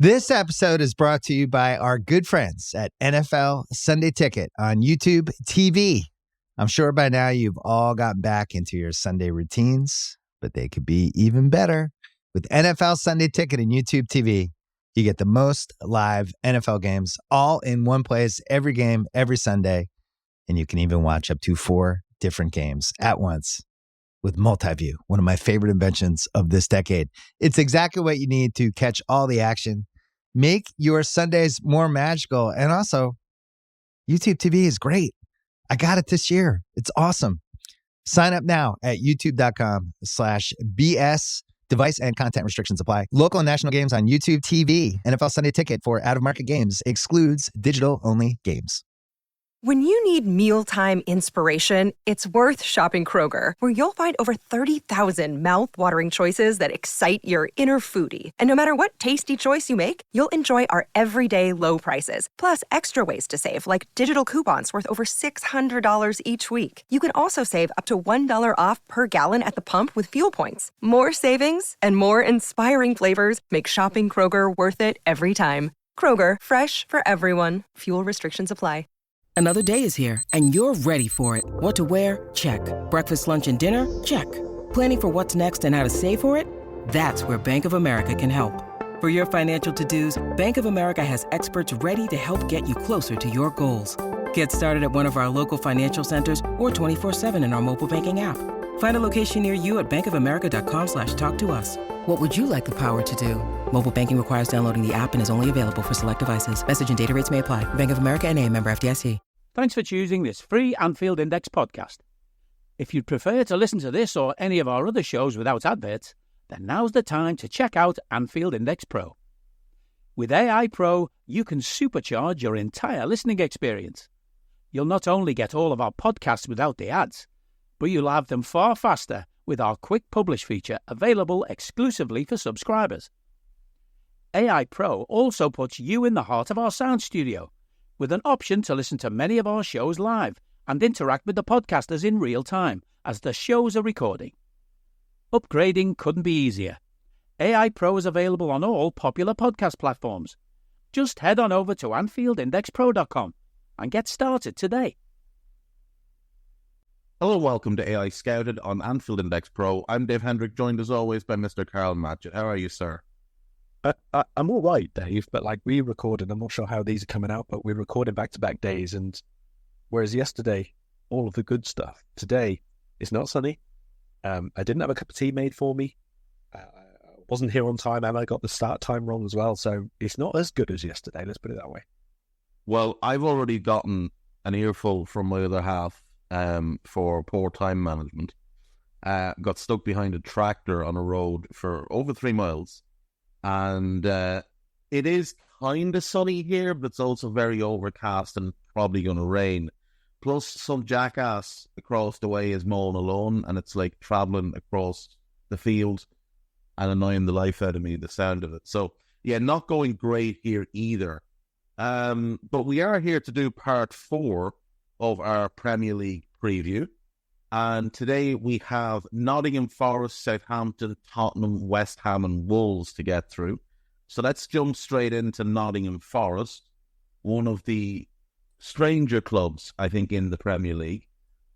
This episode is brought to you by our good friends at NFL Sunday Ticket on YouTube TV. I'm sure by now you've all gotten back into your Sunday routines, but they could be even better. With NFL Sunday Ticket and YouTube TV, you get the most live NFL games all in one place, every game, every Sunday, and you can even watch up to 4 different games at once with multi-view, one of my favorite inventions of this decade. It's exactly what you need to catch all the action. Make your Sundays more magical. And also, YouTube TV is great. I got it this year. It's awesome. Sign up now at youtube.com/BS. Device and content restrictions apply. Local and national games on YouTube TV. NFL Sunday Ticket for out-of-market games excludes digital-only games. When you need mealtime inspiration, it's worth shopping Kroger, where you'll find over 30,000 mouth-watering choices that excite your inner foodie. And no matter what tasty choice you make, you'll enjoy our everyday low prices, plus extra ways to save, like digital coupons worth over $600 each week. You can also save up to $1 off per gallon at the pump with fuel points. More savings and more inspiring flavors make shopping Kroger worth it every time. Kroger, fresh for everyone. Fuel restrictions apply. Another day is here, and you're ready for it. What to wear? Check. Breakfast, lunch, and dinner? Check. Planning for what's next and how to save for it? That's where Bank of America can help. For your financial to-dos, Bank of America has experts ready to help get you closer to your goals. Get started at one of our local financial centers or 24/7 in our mobile banking app. Find a location near you at bankofamerica.com/talktous. What would you like the power to do? Mobile banking requires downloading the app and is only available for select devices. Message and data rates may apply. Bank of America N.A., member FDIC. Thanks for choosing this free Anfield Index podcast. If you'd prefer to listen to this or any of our other shows without adverts, then now's the time to check out Anfield Index Pro. With AI Pro, you can supercharge your entire listening experience. You'll not only get all of our podcasts without the ads, but you'll have them far faster with our Quick Publish feature available exclusively for subscribers. AI Pro also puts you in the heart of our sound studio, with an option to listen to many of our shows live and interact with the podcasters in real time as the shows are recording. Upgrading couldn't be easier. AI Pro is available on all popular podcast platforms. Just head on over to AnfieldIndexPro.com and get started today. Hello and welcome to AI Scouted on Anfield Index Pro. I'm Dave Hendrick, joined as always by Mr. Karl Matchett. How are you, sir? I'm all right, Dave, but we recorded, I'm not sure how these are coming out, but we're recording back-to-back days, and whereas yesterday, all of the good stuff, today, it's not sunny. I didn't have a cup of tea made for me. I wasn't here on time, and I got the start time wrong as well, so it's not as good as yesterday, let's put it that way. Well, I've already gotten an earful from my other half for poor time management. Got stuck behind a tractor on a road for over 3 miles. And it is kind of sunny here, but it's also very overcast and probably going to rain. Plus, some jackass across the way is mowing alone, and it's like traveling across the field and annoying the life out of me, the sound of it. So, yeah, not going great here either. But we are here to do part 4 of our Premier League preview. And today we have Nottingham Forest, Southampton, Tottenham, West Ham and Wolves to get through. So let's jump straight into Nottingham Forest, one of the stranger clubs, I think, in the Premier League.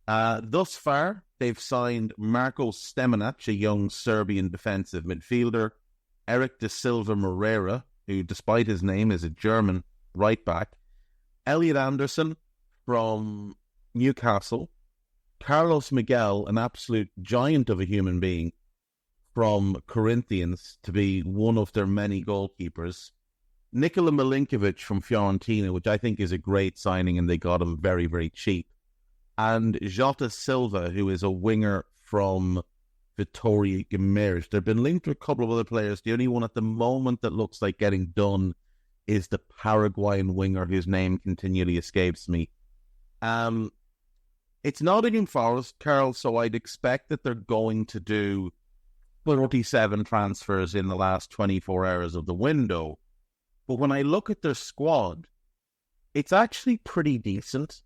Thus far, they've signed Marko Stemenic, a young Serbian defensive midfielder, Eric da Silva Moreira, who, despite his name, is a German right-back, Elliot Anderson from Newcastle, Carlos Miguel, an absolute giant of a human being from Corinthians to be one of their many goalkeepers. Nikola Milinkovic from Fiorentina, which I think is a great signing, and they got him very, very cheap. And Jota Silva, who is a winger from Vitória Guimarães. They've been linked to a couple of other players. The only one at the moment that looks like getting done is the Paraguayan winger whose name continually escapes me. It's Nottingham Forest, Karl, so I'd expect that they're going to do 37 transfers in the last 24 hours of the window. But when I look at their squad, it's actually pretty decent.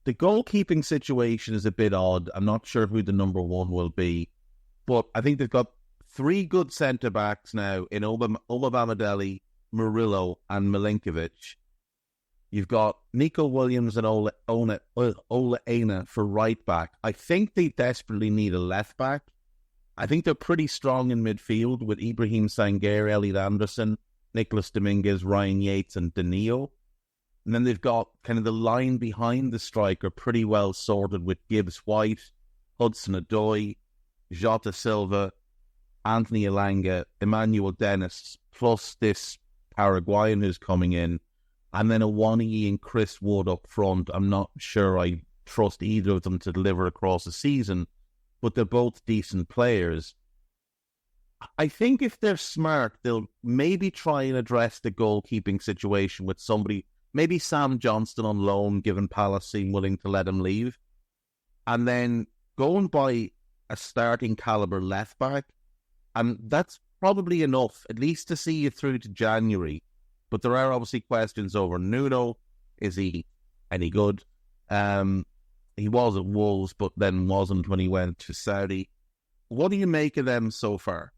The goalkeeping situation is a bit odd. I'm not sure who the number one will be. But I think they've got 3 good centre-backs now in Obama Deli, Murillo, and Milinkovic. You've got Nico Williams and Ola Aina for right back. I think they desperately need a left back. I think they're pretty strong in midfield with Ibrahim Sangare, Elliot Anderson, Nicholas Dominguez, Ryan Yates, and Danilo. And then they've got kind of the line behind the striker pretty well sorted with Gibbs White, Hudson-Odoi, Jota Silva, Anthony Elanga, Emmanuel Dennis, plus this Paraguayan who's coming in, and then Awoniyi and Chris Wood up front. I'm not sure I trust either of them to deliver across the season, but they're both decent players. I think if they're smart, they'll maybe try and address the goalkeeping situation with somebody, maybe Sam Johnston on loan, given Palace seem willing to let him leave, and then go and buy a starting caliber left back, and that's probably enough, at least to see you through to January. But there are obviously questions over Nuno. Is he any good? He was at Wolves, but then wasn't when he went to Saudi. What do you make of them so far?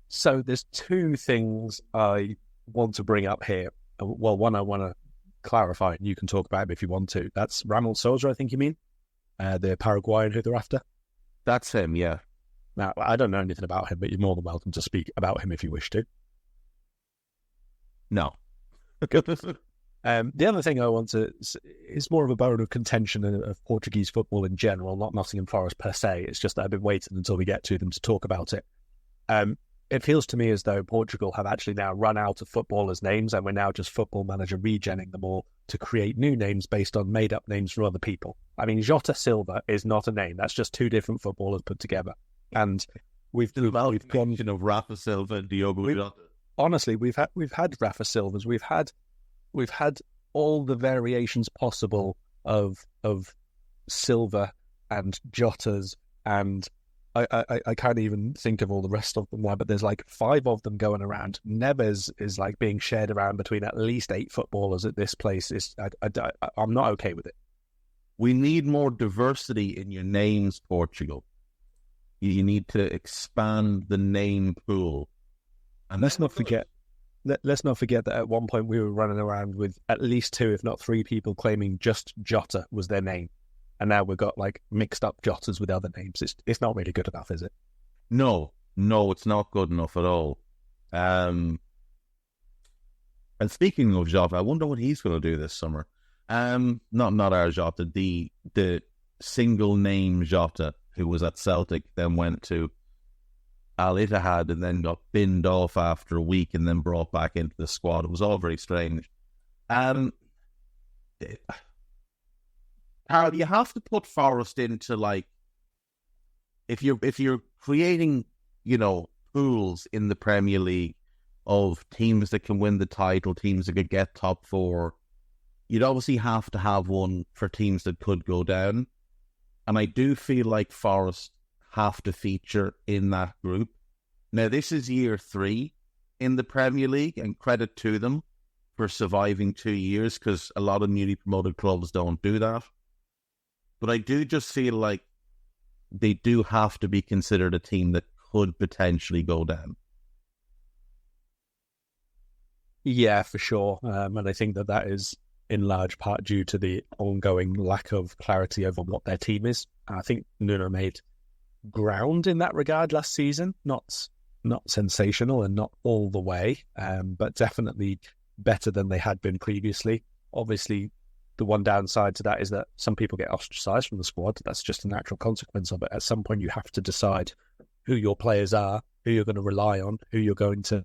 So there's two things I want to bring up here. Well, one I want to clarify, and you can talk about it if you want to. That's Ramon Sousa, I think you mean? The Paraguayan who they're after? That's him, yeah. Now, I don't know anything about him, but you're more than welcome to speak about him if you wish to. No. The other thing I want to is more of a bone of contention of Portuguese football in general, not Nottingham Forest per se. It's just that I've been waiting until we get to them to talk about it. It feels to me as though Portugal have actually now run out of footballers' names, and we're now just Football Manager regenning them all to create new names based on made-up names for other people. I mean, Jota Silva is not a name. That's just two different footballers put together. And we've gone of Rafa Silva and Diogo Jota. Honestly, we've had Rafa Silvas. We've had all the variations possible of Silva and Jotas, and I can't even think of all the rest of them now, but there's like 5 of them going around. Neves is like being shared around between at least 8 footballers at this place. I'm not okay with it. We need more diversity in your names, Portugal. You need to expand the name pool. And let's not forget that at one point we were running around with at least 2, if not 3 people claiming just Jota was their name. And now we've got like mixed up Jotas with other names. It's not really good enough, is it? No, it's not good enough at all. And speaking of Jota, I wonder what he's going to do this summer. Not our Jota, the single name Jota who was at Celtic, then went to Al Ittihad and then got binned off after a week and then brought back into the squad. It was all very strange. Karl, you have to put Forest into, like, if you're creating, pools in the Premier League of teams that can win the title, teams that could get top 4, you'd obviously have to have one for teams that could go down. And I do feel like Forest have to feature in that group. Now, this is year 3 in the Premier League, and credit to them for surviving 2 years, because a lot of newly promoted clubs don't do that. But I do just feel like they do have to be considered a team that could potentially go down. Yeah, for sure. And I think that is in large part due to the ongoing lack of clarity over what their team is. I think Nuno made ground in that regard last season. Not sensational and not all the way, but definitely better than they had been previously. Obviously, the one downside to that is that some people get ostracized from the squad. That's just a natural consequence of it. At some point, you have to decide who your players are, who you're going to rely on, who you're going to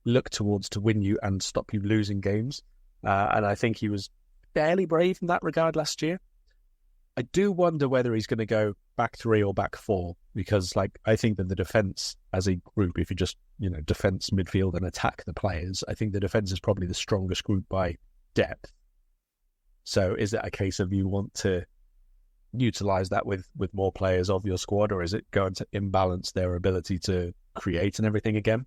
look towards to win you and stop you losing games. And I think he was fairly brave in that regard last year. I do wonder whether he's going to go back 3 or back 4, because I think that the defence as a group, if you just, defence, midfield and attack the players, I think the defence is probably the strongest group by depth. So is it a case of you want to utilise that with more players of your squad, or is it going to imbalance their ability to create and everything again?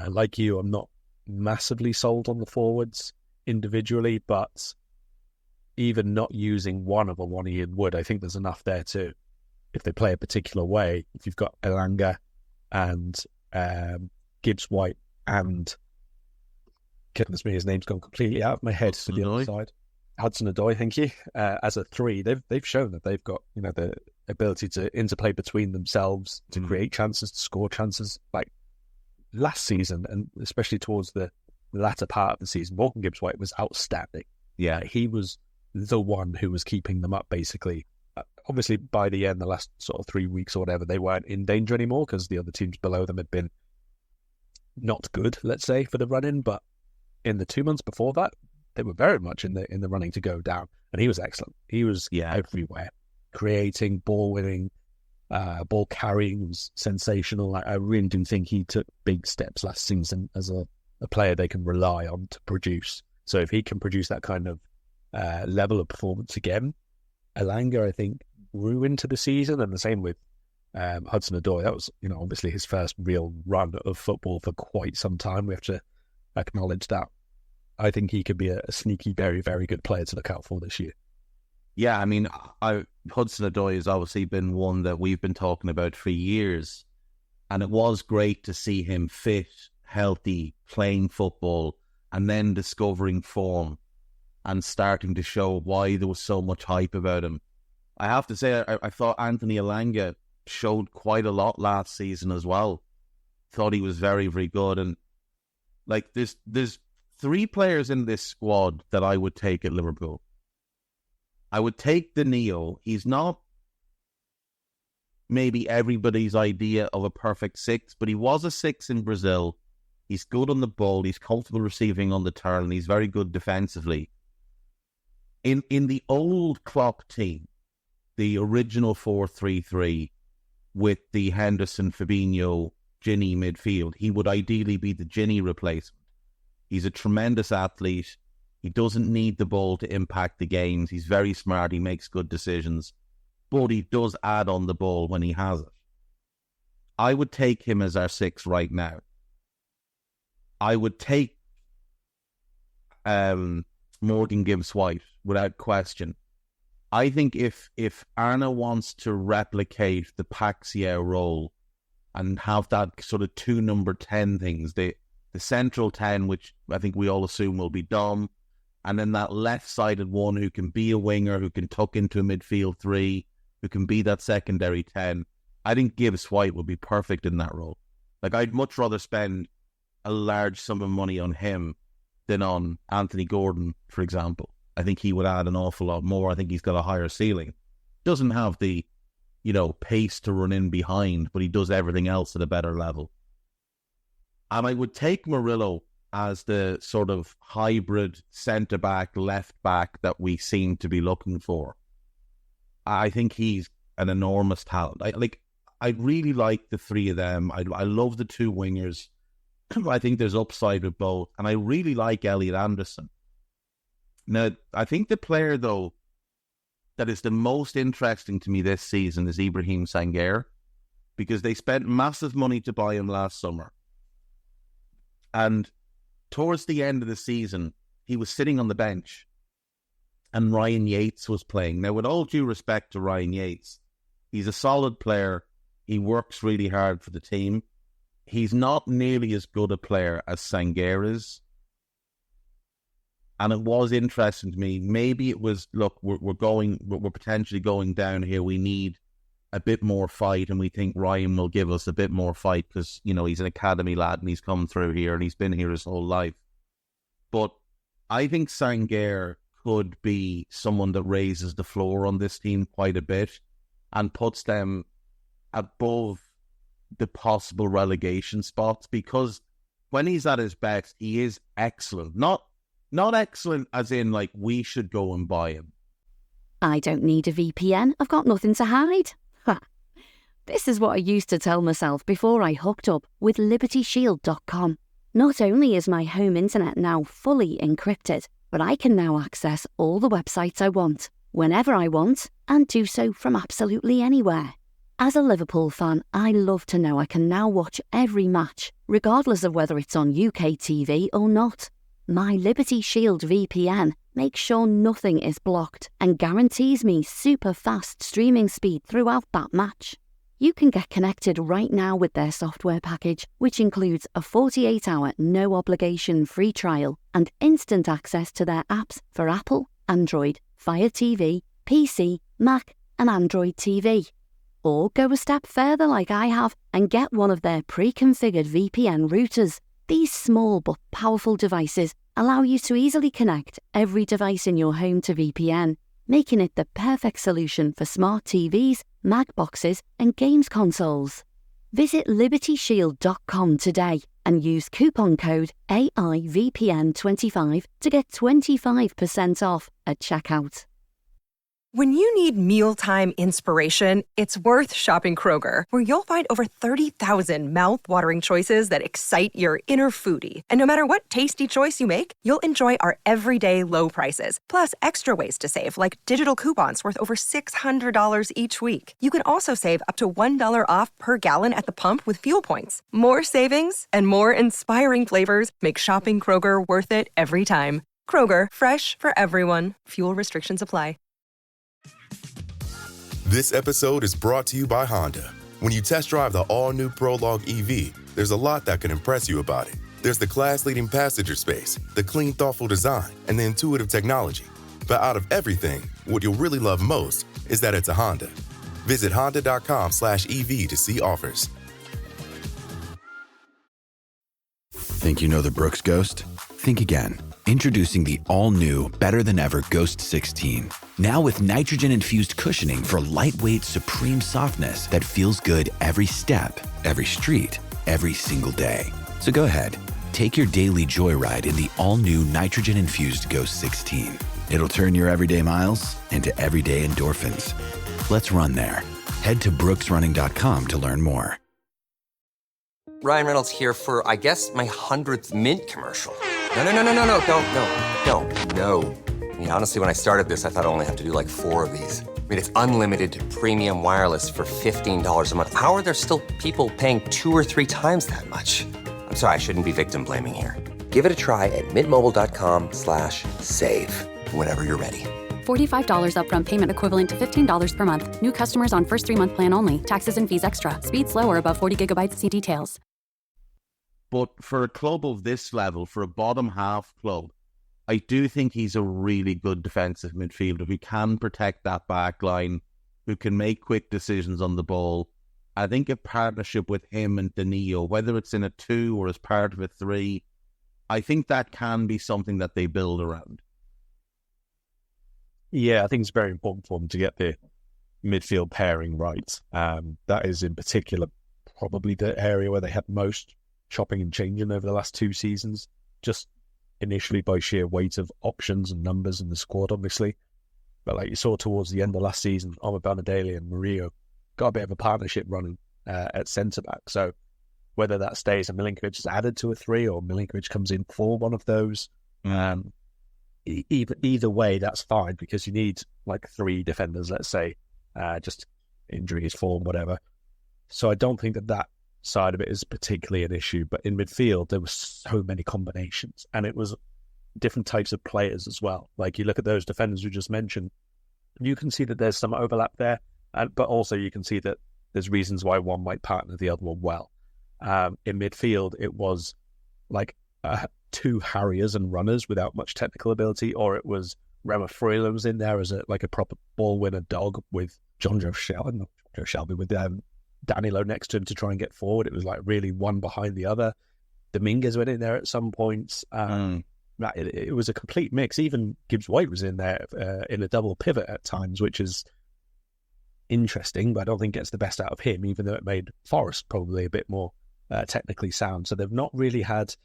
Like you, I'm not massively sold on the forwards individually, but even not using one of Awoniyi and Wood, I think there's enough there too. If they play a particular way, if you've got Elanga and Gibbs White and goodness me, his name's gone completely out of my head to the other side. Hudson-Odoi, thank you. As a 3, they've shown that they've got, you know, the ability to interplay between themselves, to create chances, to score chances. Like last season, and especially towards the latter part of the season, Morgan Gibbs-White was outstanding. Yeah, he was the one who was keeping them up, basically. Obviously, by the end, the last sort of 3 weeks or whatever, they weren't in danger anymore because the other teams below them had been not good, let's say, for the run-in. But in the 2 months before that, they were very much in the running to go down, and he was excellent. He was everywhere, creating, ball winning, ball carrying was sensational. I really do think he took big steps last season as a player they can rely on to produce. So if he can produce that kind of level of performance again, Elanga, I think, grew into the season, and the same with Hudson-Odoi. That was, you know, obviously his first real run of football for quite some time. We have to acknowledge that. I think he could be a sneaky, very, very good player to look out for this year. Yeah, I mean, Hudson-Odoi has obviously been one that we've been talking about for years, and it was great to see him fit, healthy, playing football, and then discovering form and starting to show why there was so much hype about him. I have to say, I thought Anthony Elanga showed quite a lot last season as well. Thought he was very, very good, and like there's 3 players in this squad that I would take at Liverpool. I would take the Neo. He's not maybe everybody's idea of a perfect 6, but he was a 6 in Brazil. He's good on the ball. He's comfortable receiving on the turn, and he's very good defensively. In the old Klopp team, the original 4-3-3 with the Henderson, Fabinho, Gini midfield, he would ideally be the Gini replacement. He's a tremendous athlete. He doesn't need the ball to impact the games. He's very smart. He makes good decisions. But he does add on the ball when he has it. I would take him as our 6 right now. I would take Morgan Gibbs-White without question. I think if Arna wants to replicate the Paxiao role and have that sort of 2 number 10 things, the central 10, which I think we all assume will be Dom, and then that left-sided one who can be a winger, who can tuck into a midfield 3, who can be that secondary 10. I think Gibbs-White would be perfect in that role. Like, I'd much rather spend a large sum of money on him than on Anthony Gordon, for example. I think he would add an awful lot more. I think he's got a higher ceiling. Doesn't have the, you know, pace to run in behind, but he does everything else at a better level. And I would take Murillo as the sort of hybrid centre-back, left-back that we seem to be looking for. I think he's an enormous talent. I really like the 3 of them. I love the 2 wingers. I think there's upside with both. And I really like Elliot Anderson. Now, I think the player, though, that is the most interesting to me this season is Ibrahim Sangaré, because they spent massive money to buy him last summer. And towards the end of the season, he was sitting on the bench and Ryan Yates was playing. Now, with all due respect to Ryan Yates, he's a solid player. He works really hard for the team. He's not nearly as good a player as Sangaré is. And it was interesting to me. Maybe it was, look, we're potentially going down here. We need a bit more fight, and we think Ryan will give us a bit more fight because, you know, he's an academy lad and he's come through here and he's been here his whole life. But I think Sangaré could be someone that raises the floor on this team quite a bit and puts them above the possible relegation spots, because when he's at his best, he is excellent. Not excellent as in, like, we should go and buy him. I don't need a VPN. I've got nothing to hide. Ha! This is what I used to tell myself before I hooked up with LibertyShield.com. Not only is my home internet now fully encrypted, but I can now access all the websites I want, whenever I want, and do so from absolutely anywhere. As a Liverpool fan, I love to know I can now watch every match, regardless of whether it's on UK TV or not. My Liberty Shield VPN makes sure nothing is blocked and guarantees me super fast streaming speed throughout that match. You can get connected right now with their software package, which includes a 48-hour no-obligation free trial and instant access to their apps for Apple, Android, Fire TV, PC, Mac, and Android TV. Or go a step further like I have and get one of their pre-configured VPN routers. These small but powerful devices allow you to easily connect every device in your home to VPN, making it the perfect solution for smart TVs, Mac boxes, and games consoles. Visit libertyshield.com today and use coupon code AIVPN25 to get 25% off at checkout. When you need mealtime inspiration, it's worth shopping Kroger, where you'll find over 30,000 mouth-watering choices that excite your inner foodie. And no matter what tasty choice you make, you'll enjoy our everyday low prices, plus extra ways to save, like digital coupons worth over $600 each week. You can also save up to $1 off per gallon at the pump with fuel points. More savings and more inspiring flavors make shopping Kroger worth it every time. Kroger, fresh for everyone. Fuel restrictions apply. This episode is brought to you by Honda. When you test drive the all-new Prologue EV, there's a lot that can impress you about it. There's the class-leading passenger space, the clean, thoughtful design, and the intuitive technology. But out of everything, what you'll really love most is that it's a Honda. Visit honda.com/EV to see offers. Think you know the Brooks Ghost? Think again. Introducing the all-new, better-than-ever Ghost 16. Now with nitrogen-infused cushioning for lightweight, supreme softness that feels good every step, every street, every single day. So go ahead, take your daily joyride in the all-new nitrogen-infused Ghost 16. It'll turn your everyday miles into everyday endorphins. Let's run there. Head to brooksrunning.com to learn more. Ryan Reynolds here for, I guess, my 100th Mint commercial. No, don't. I mean, honestly, when I started this, I thought I only have to do like 4 of these. I mean, it's unlimited premium wireless for $15 a month. How are there still people paying 2 or 3 times that much? I'm sorry, I shouldn't be victim blaming here. Give it a try at mintmobile.com/save. Whenever you're ready. $45 upfront payment equivalent to $15 per month. New customers on first 3-month plan only. Taxes and fees extra. Speed slower above 40 gigabytes. See details. But for a club of this level, for a bottom half club, I do think he's a really good defensive midfielder who can protect that back line, who can make quick decisions on the ball. I think a partnership with him and Danilo, whether it's in a 2 or as part of a 3, I think that can be something that they build around. Yeah, I think it's very important for them to get the midfield pairing right. That is in particular probably the area where they had most chopping and changing over the last 2 seasons, just initially by sheer weight of options and numbers in the squad, obviously. But like you saw towards the end of last season, Omar Banadele and Murillo got a bit of a partnership running at centre-back. So whether that stays and Milinkovic is added to a 3 or Milinkovic comes in for one of those, either way, that's fine, because you need like 3 defenders, let's say, just injuries, form, whatever. So I don't think that side of it is particularly an issue. But in midfield, there were so many combinations, and it was different types of players as well. Like you look at those defenders we just mentioned, you can see that there's some overlap there, but also you can see that there's reasons why one might partner the other one well. In midfield, it was like 2 harriers and runners without much technical ability, or it was Rema Freuler was in there as a proper ball winner dog with with Danilo next to him to try and get forward. It was like really one behind the other. Dominguez went in there at some points. It was a complete mix. Even Gibbs White was in there in a double pivot at times, which is interesting, but I don't think gets the best out of him, even though it made Forest probably a bit more technically sound. So they've not really had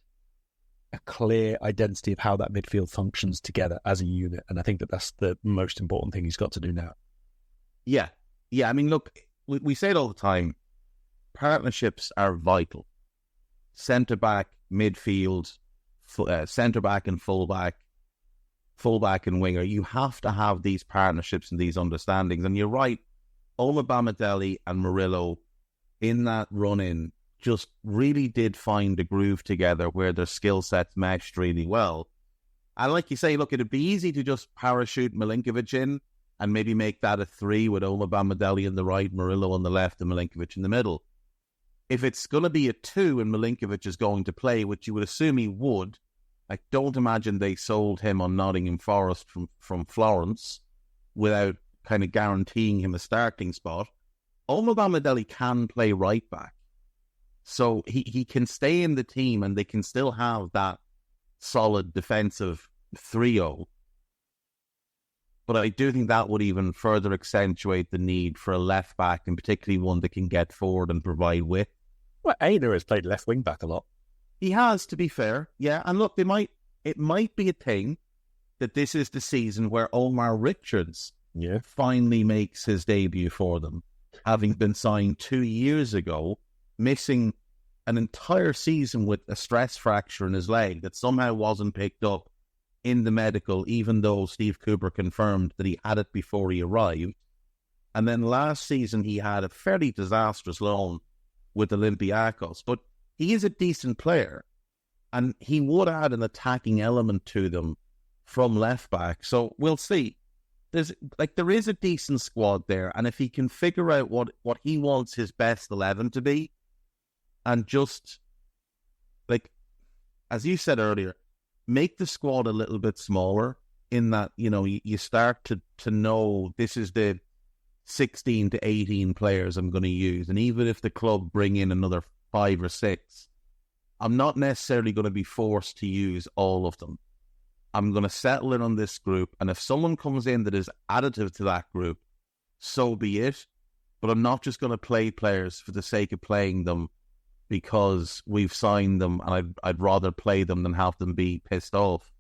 a clear identity of how that midfield functions together as a unit. And I think that that's the most important thing he's got to do now. Yeah. I mean, look, we say it all the time. Partnerships are vital. Centre-back, midfield, centre-back and full-back and winger. You have to have these partnerships and these understandings. And you're right, Omar Banadele and Murillo in that run-in just really did find a groove together where their skill sets matched really well. And like you say, look, it'd be easy to just parachute Milinkovic in, and maybe make that a 3 with Omobamidele on the right, Murillo on the left, and Milinkovic in the middle. If it's going to be a 2 and Milinkovic is going to play, which you would assume he would, I don't imagine they sold him on Nottingham Forest from Florence without kind of guaranteeing him a starting spot. Omobamidele can play right back. So he can stay in the team and they can still have that solid defensive trio. But I do think that would even further accentuate the need for a left back, and particularly one that can get forward and provide width. Well, Aina has played left wing back a lot. He has, to be fair. Yeah, and look, it might be a thing that this is the season where Omar Richards finally makes his debut for them, having been signed 2 years ago, missing an entire season with a stress fracture in his leg that somehow wasn't picked up in the medical, even though Steve Cooper confirmed that he had it before he arrived. And then last season he had a fairly disastrous loan with Olympiacos, but he is a decent player and he would add an attacking element to them from left back. So we'll see. There is a decent squad there, and if he can figure out what he wants his best 11 to be, and just, like, as you said earlier, make the squad a little bit smaller in that, you start to know this is the 16 to 18 players I'm going to use. And even if the club bring in another 5 or 6, I'm not necessarily going to be forced to use all of them. I'm going to settle in on this group. And if someone comes in that is additive to that group, so be it. But I'm not just going to play players for the sake of playing them because we've signed them and I'd rather play them than have them be pissed off.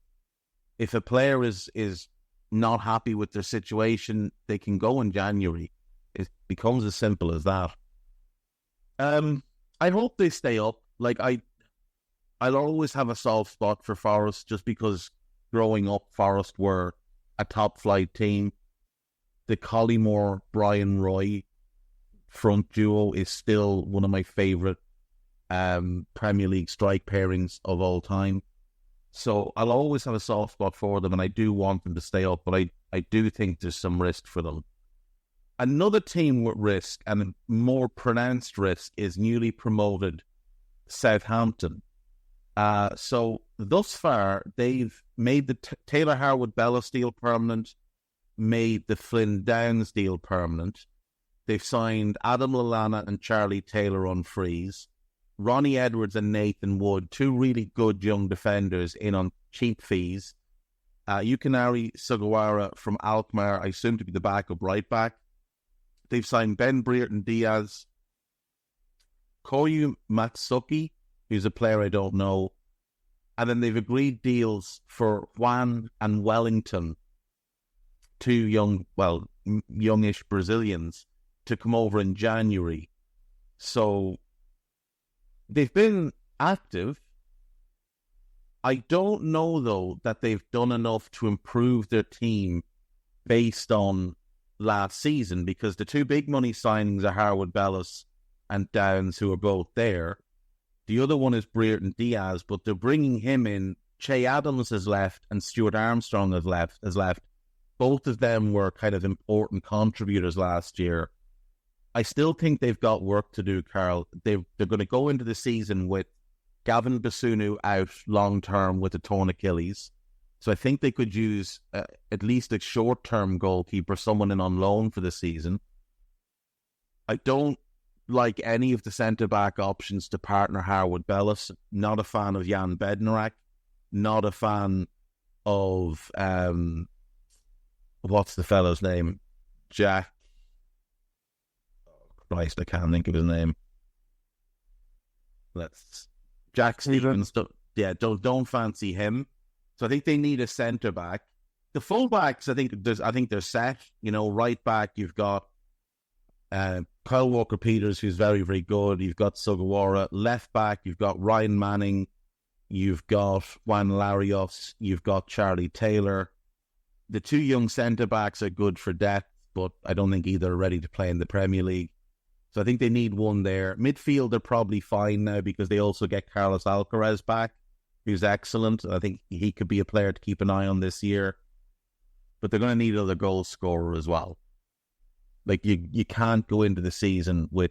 If a player is not happy with their situation, they can go in January. It becomes as simple as that. I hope they stay up. I'll always have a soft spot for Forest just because growing up, Forest were a top flight team. The Collymore, Brian Roy front duo is still one of my favourite Premier League strike pairings of all time. So I'll always have a soft spot for them, and I do want them to stay up, but I do think there's some risk for them. Another team with risk, and a more pronounced risk, is newly promoted Southampton. So thus far, they've made the Taylor Harwood-Bellis deal permanent, made the Flynn Downs deal permanent. They've signed Adam Lallana and Charlie Taylor on frees. Ronnie Edwards and Nathan Wood, 2 really good young defenders, in on cheap fees. Yukinari Sugawara from Alkmaar, I assume to be the backup right back. They've signed Ben Brereton Diaz, Koyu Matsuki, who's a player I don't know. And then they've agreed deals for Juan and Wellington, 2 youngish Brazilians, to come over in January. So they've been active. I don't know, though, that they've done enough to improve their team based on last season, because the 2 big money signings are Harwood-Bellis and Downs, who are both there. The other one is Brereton Diaz, but they're bringing him in. Che Adams has left and Stuart Armstrong has left. Both of them were kind of important contributors last year. I still think they've got work to do, Karl. They're going to go into the season with Gavin Basunu out long-term with a torn Achilles. So I think they could use at least a short-term goalkeeper, someone in on loan for the season. I don't like any of the centre-back options to partner Harwood-Bellis. Not a fan of Jan Bednarak. Not a fan of, what's the fellow's name? Jack. Christ, I can't think of his name. Jack Stevens. Don't fancy him. So I think they need a centre back. The full-backs, I think they're set. Right back, you've got Kyle Walker-Peters, who's very, very good. You've got Sugawara. Left back, you've got Ryan Manning. You've got Juan Larios. You've got Charlie Taylor. The 2 young centre-backs are good for depth, but I don't think either are ready to play in the Premier League. So I think they need one there. Midfield, they're probably fine now because they also get Carlos Alcaraz back, who's excellent. I think he could be a player to keep an eye on this year. but they're going to need another goal scorer as well. Like, you can't go into the season with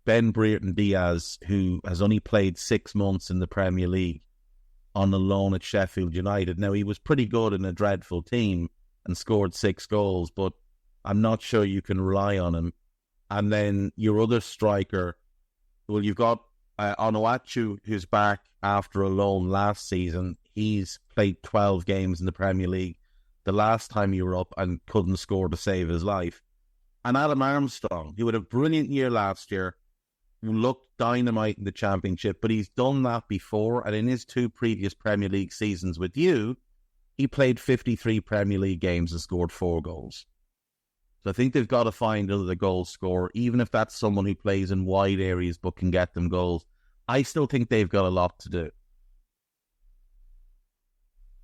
Ben Brereton Diaz, who has only played 6 months in the Premier League, on a loan at Sheffield United. Now, he was pretty good in a dreadful team and scored 6 goals, but I'm not sure you can rely on him. And then your other striker, well, you've got Onuachu, who's back after a loan last season. He's played 12 games in the Premier League the last time you were up and couldn't score to save his life. And Adam Armstrong, he had a brilliant year last year, who looked dynamite in the Championship, but he's done that before, and in his 2 previous Premier League seasons with you, he played 53 Premier League games and scored 4 goals. So I think they've got to find another goal scorer, even if that's someone who plays in wide areas but can get them goals. I still think they've got a lot to do.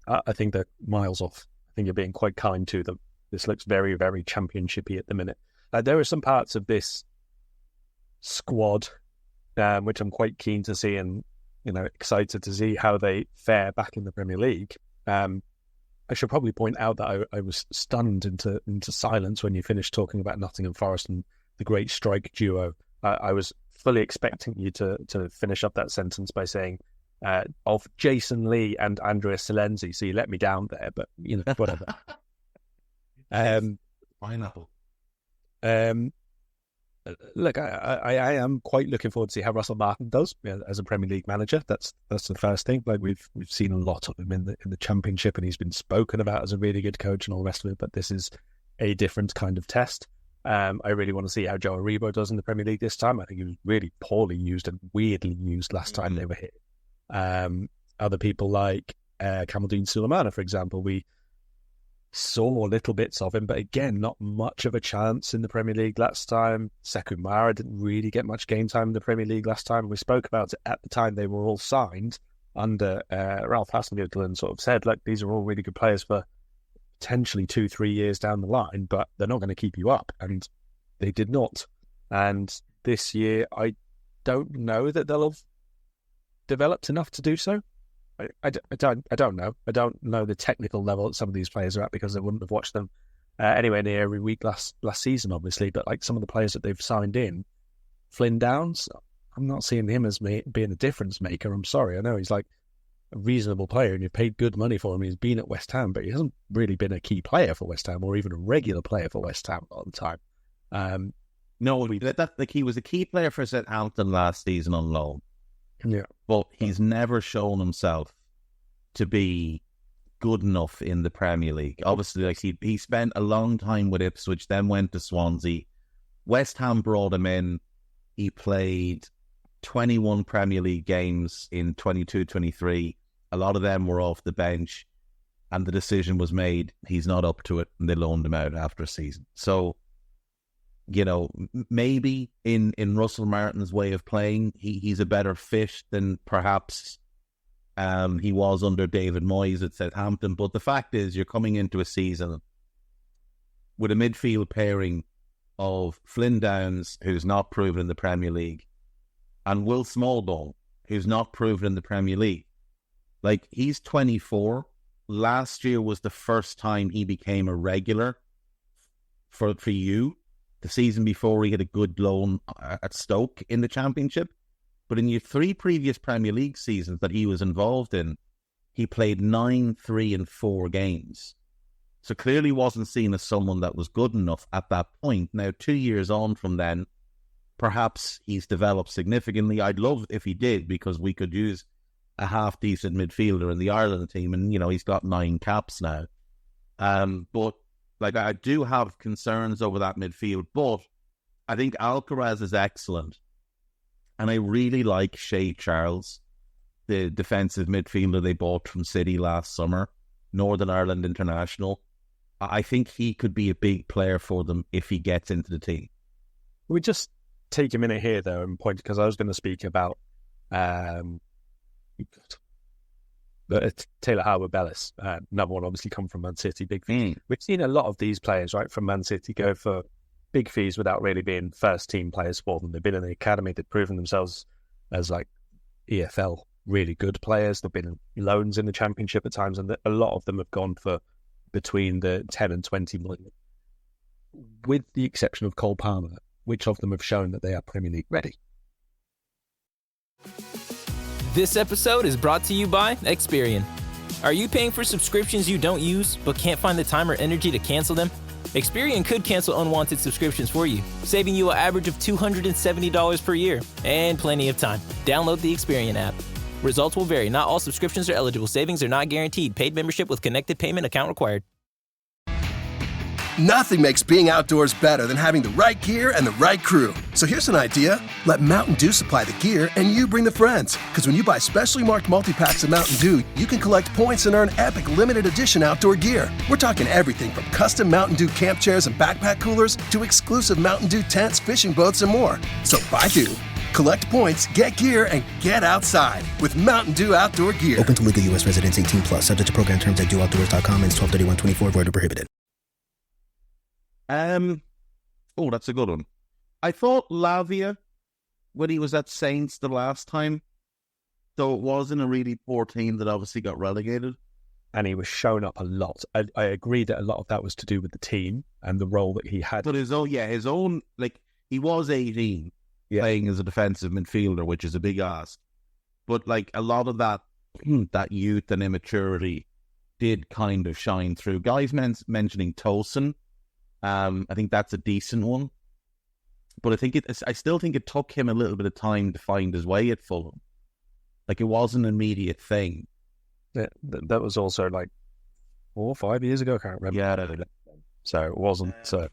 I think they're miles off. I think you're being quite kind to them. This looks very, very championshipy at the minute. There are some parts of this squad which I'm quite keen to see, and excited to see how they fare back in the Premier League. I should probably point out that I was stunned into silence when you finished talking about Nottingham Forest and the great strike duo. I was fully expecting you to finish up that sentence by saying of Jason Lee and Andrea Silenzi, so you let me down there, but whatever. Pineapple. Look, I am quite looking forward to see how Russell Martin does as a Premier League manager. That's the first thing. Like, we've seen a lot of him in the Championship, and he's been spoken about as a really good coach and all the rest of it. But this is a different kind of test. I really want to see how Joe Aribo does in the Premier League this time. I think he was really poorly used and weirdly used last time they were hit. Other people like Kamaldeen Sulemana, for example, we saw little bits of him, but again, not much of a chance in the Premier League last time. Sekou Mara didn't really get much game time in the Premier League last time. We spoke about it at the time they were all signed under Ralph Hasenhüttl and sort of said, look, these are all really good players for potentially 2-3 years down the line, but they're not going to keep you up. And they did not. And this year, I don't know that they'll have developed enough to do so. I don't know. I don't know the technical level that some of these players are at, because I wouldn't have watched them anywhere near every week last season, obviously. But like some of the players that they've signed in, Flynn Downs, I'm not seeing him as being a difference maker. I'm sorry. I know he's like a reasonable player and you've paid good money for him. He's been at West Ham, but he hasn't really been a key player for West Ham or even a regular player for West Ham all the time. No, he was a key player for Southampton last season on loan. Yeah, but he's never shown himself to be good enough in the Premier League. Obviously, like he spent a long time with Ipswich, then went to Swansea. West Ham brought him in. He played 21 Premier League games in 22-23. A lot of them were off the bench, and the decision was made, he's not up to it, and they loaned him out after a season. So, maybe in Russell Martin's way of playing, he's a better fit than perhaps he was under David Moyes at Southampton. But the fact is, you're coming into a season with a midfield pairing of Flynn Downs, who's not proven in the Premier League, and Will Smallbone, who's not proven in the Premier League. Like, he's 24. Last year was the first time he became a regular for you. The season before, he had a good loan at Stoke in the Championship. But in your 3 previous Premier League seasons that he was involved in, he played 9, 3, and 4 games. So clearly wasn't seen as someone that was good enough at that point. Now, 2 years on from then, perhaps he's developed significantly. I'd love if he did, because we could use a half-decent midfielder in the Ireland team. And, he's got 9 caps now. But I do have concerns over that midfield, but I think Alcaraz is excellent. And I really like Shea Charles, the defensive midfielder they bought from City last summer, Northern Ireland international. I think he could be a big player for them if he gets into the team. We just take a minute here, though, and point, because I was going to speak about Taylor Harwood-Bellis, another one obviously come from Man City, big fees. We've seen a lot of these players, right, from Man City go for big fees without really being first team players for them. They've been in the academy, they've proven themselves as like EFL really good players. They've been loans in the Championship at times, and a lot of them have gone for between the 10 and 20 million. With the exception of Cole Palmer, which of them have shown that they are Premier League ready? This episode is brought to you by Experian. Are you paying for subscriptions you don't use but can't find the time or energy to cancel them? Experian could cancel unwanted subscriptions for you, saving you an average of $270 per year and plenty of time. Download the Experian app. Results will vary. Not all subscriptions are eligible. Savings are not guaranteed. Paid membership with connected payment account required. Nothing makes being outdoors better than having the right gear and the right crew. So here's an idea. Let Mountain Dew supply the gear and you bring the friends. Because when you buy specially marked multi-packs of Mountain Dew, you can collect points and earn epic limited edition outdoor gear. We're talking everything from custom Mountain Dew camp chairs and backpack coolers to exclusive Mountain Dew tents, fishing boats, and more. So buy Dew, collect points, get gear, and get outside with Mountain Dew outdoor gear. Open to legal U.S. residents 18+. Subject to program terms at dewoutdoors.com and 12/31/24. Void or prohibited. Oh, that's a good one. I thought Lavia, when he was at Saints the last time, though it wasn't a really poor team that obviously got relegated. And he was shown up a lot. I agree that a lot of that was to do with the team and the role that he had. But his own, like, he was 18, playing as a defensive midfielder, which is a big ask. But, like, a lot of that youth and immaturity did kind of shine through. Guys mentioning Tosin. I think that's a decent one, but I still think it took him a little bit of time to find his way at Fulham. Like, it wasn't an immediate thing. That was also like 4 or 5 years ago. I can't remember. Yeah, so it wasn't. So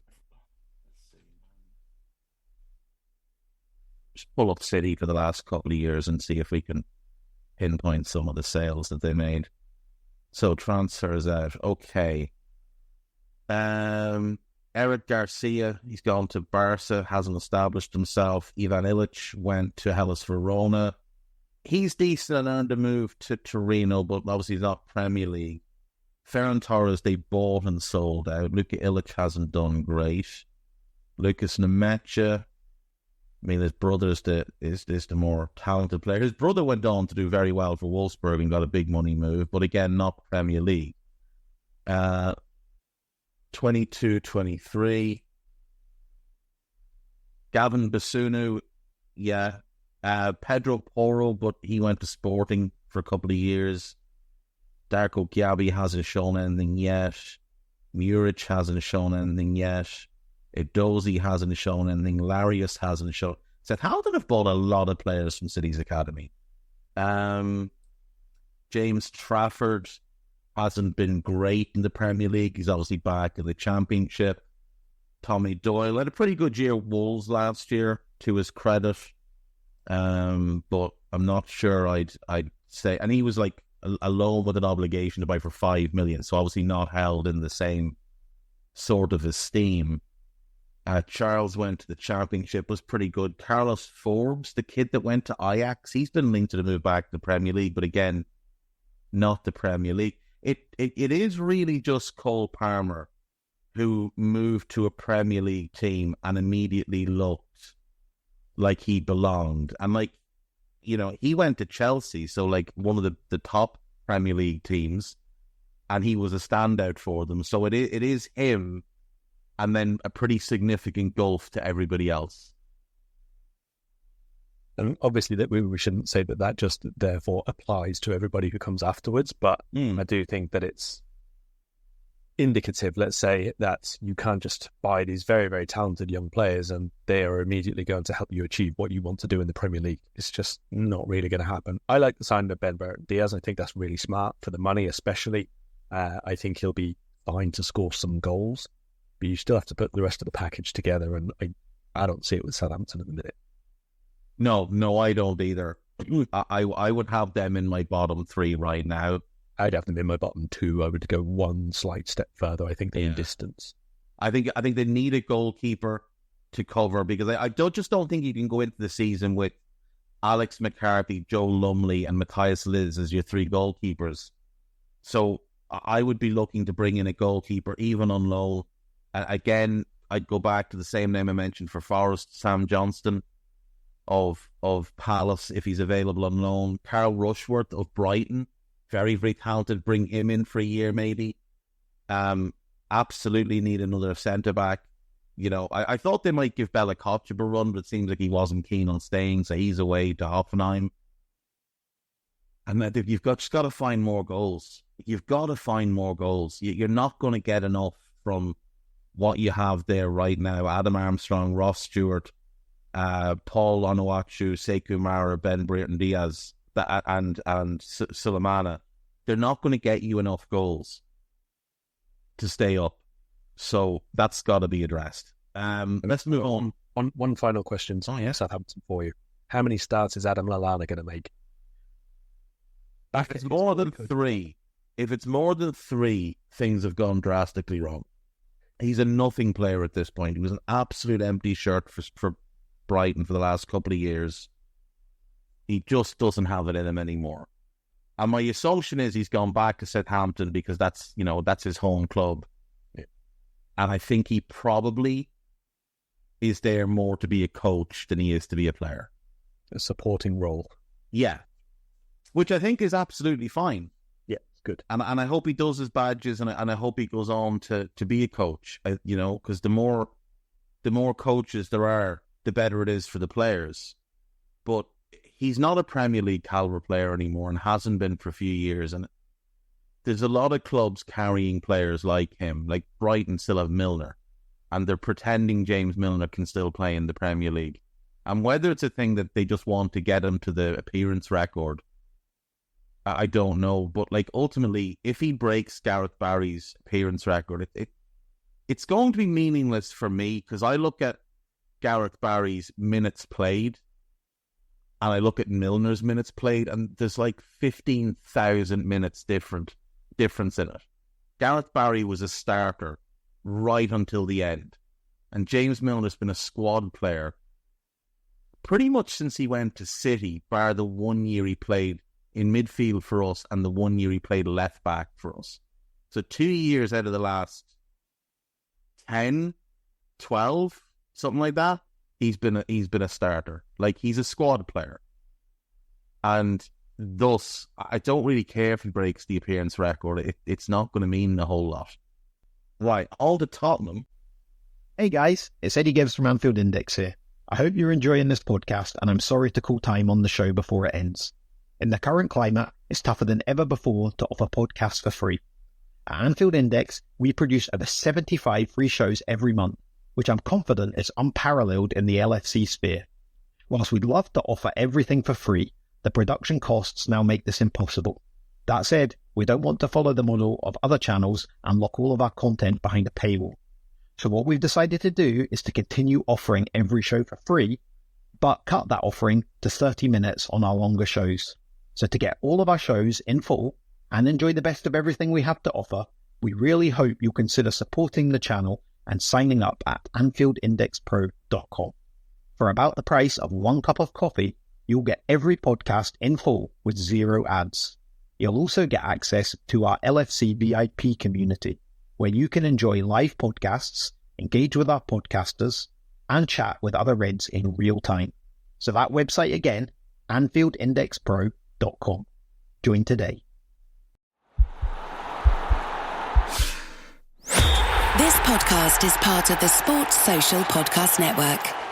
just pull up City for the last couple of years and see if we can pinpoint some of the sales that they made. So transfers out. Okay. Eric Garcia, he's gone to Barca, hasn't established himself. Ivan Ilic went to Hellas Verona. He's decent and earned a move to Torino, but obviously he's not Premier League. Ferran Torres, they bought and sold out. Luka Ilic hasn't done great. Lucas Nemecha, I mean, his brother is the more talented player. His brother went on to do very well for Wolfsburg and got a big money move, but again, not Premier League. 22-23. Gavin Basunu, Pedro Porro, but he went to Sporting for a couple of years. Darko Gyabi hasn't shown anything yet. Muric hasn't shown anything yet. Edozie hasn't shown anything. Larius hasn't shown. Southampton have bought a lot of players from City's academy. James Trafford hasn't been great in the Premier League. He's obviously back in the Championship. Tommy Doyle had a pretty good year at Wolves last year, to his credit. But I'm not sure I'd say... And he was like alone with an obligation to buy for 5 million, so obviously not held in the same sort of esteem. Charles went to the Championship, was pretty good. Carlos Forbes, the kid that went to Ajax, he's been linked to the move back to the Premier League, but again, not the Premier League. It is really just Cole Palmer who moved to a Premier League team and immediately looked like he belonged. And like, you know, he went to Chelsea, so like one of the top Premier League teams, and he was a standout for them. So it is him, and then a pretty significant gulf to everybody else. And obviously that we shouldn't say that just therefore applies to everybody who comes afterwards, but I do think that it's indicative, let's say, that you can't just buy these very, very talented young players and they are immediately going to help you achieve what you want to do in the Premier League. It's just not really going to happen. I like the signing of Ben Diaz. I think that's really smart for the money, especially. I think he'll be fine to score some goals, but you still have to put the rest of the package together, and I don't see it with Southampton at the minute. No, I don't either. I would have them in my bottom 3 right now. I'd have them in my bottom 2. I would go one slight step further. I think they're in distance. I think they need a goalkeeper to cover, because I don't think you can go into the season with Alex McCarthy, Joe Lumley, and Matthias Liz as your 3 goalkeepers. So I would be looking to bring in a goalkeeper, even on loan. Again, I'd go back to the same name I mentioned for Forest, Sam Johnston of Palace, if he's available on loan. Karl Rushworth of Brighton, very, very talented. Bring him in for a year, maybe. Absolutely need another centre-back. You know, I thought they might give Bella Kotchap a run, but it seems like he wasn't keen on staying, so he's away to Hoffenheim. And you've just got to find more goals. You've got to find more goals. You're not going to get enough from what you have there right now. Adam Armstrong, Ross Stewart, Paul Onuachu, Sekou Mara, Ben Brereton Diaz, and Sulemana. They're not going to get you enough goals to stay up. So that's got to be addressed. Let's move on. One final question. Oh, yes, Southampton for you. How many starts is Adam Lallana going to make? If it's more than three, things have gone drastically wrong. He's a nothing player at this point. He was an absolute empty shirt for Brighton for the last couple of years. He just doesn't have it in him anymore. And my assumption is he's gone back to Southampton because that's his home club. Yeah. And I think he probably is there more to be a coach than he is to be a player. A supporting role. Yeah. Which I think is absolutely fine. Yeah, it's good. And I hope he does his badges, and I hope he goes on to be a coach, because the more coaches there are, the better it is for the players. But he's not a Premier League caliber player anymore and hasn't been for a few years. And there's a lot of clubs carrying players like him, like Brighton still have Milner, and they're pretending James Milner can still play in the Premier League. And whether it's a thing that they just want to get him to the appearance record, I don't know. But ultimately, if he breaks Gareth Barry's appearance record, it's going to be meaningless for me, because I look at Gareth Barry's minutes played and I look at Milner's minutes played, and there's 15,000 minutes difference in it. Gareth Barry was a starter right until the end, and James Milner's been a squad player pretty much since he went to City, bar the 1 year he played in midfield for us and the 1 year he played left back for us. So 2 years out of the last 10, 12, something like that, he's been a starter. He's a squad player. And thus, I don't really care if he breaks the appearance record. It's not going to mean a whole lot. Right, all to Tottenham. Hey guys, it's Eddie Gibbs from Anfield Index here. I hope you're enjoying this podcast, and I'm sorry to call time on the show before it ends. In the current climate, it's tougher than ever before to offer podcasts for free. At Anfield Index, we produce over 75 free shows every month, which I'm confident is unparalleled in the LFC sphere. Whilst we'd love to offer everything for free, the production costs now make this impossible. That said, we don't want to follow the model of other channels and lock all of our content behind a paywall. So what we've decided to do is to continue offering every show for free, but cut that offering to 30 minutes on our longer shows. So to get all of our shows in full and enjoy the best of everything we have to offer, we really hope you'll consider supporting the channel and signing up at AnfieldIndexPro.com. For about the price of 1 cup of coffee, you'll get every podcast in full with 0 ads. You'll also get access to our LFC VIP community, where you can enjoy live podcasts, engage with our podcasters, and chat with other Reds in real time. So that website again, AnfieldIndexPro.com. Join today. This podcast is part of the Sports Social Podcast Network.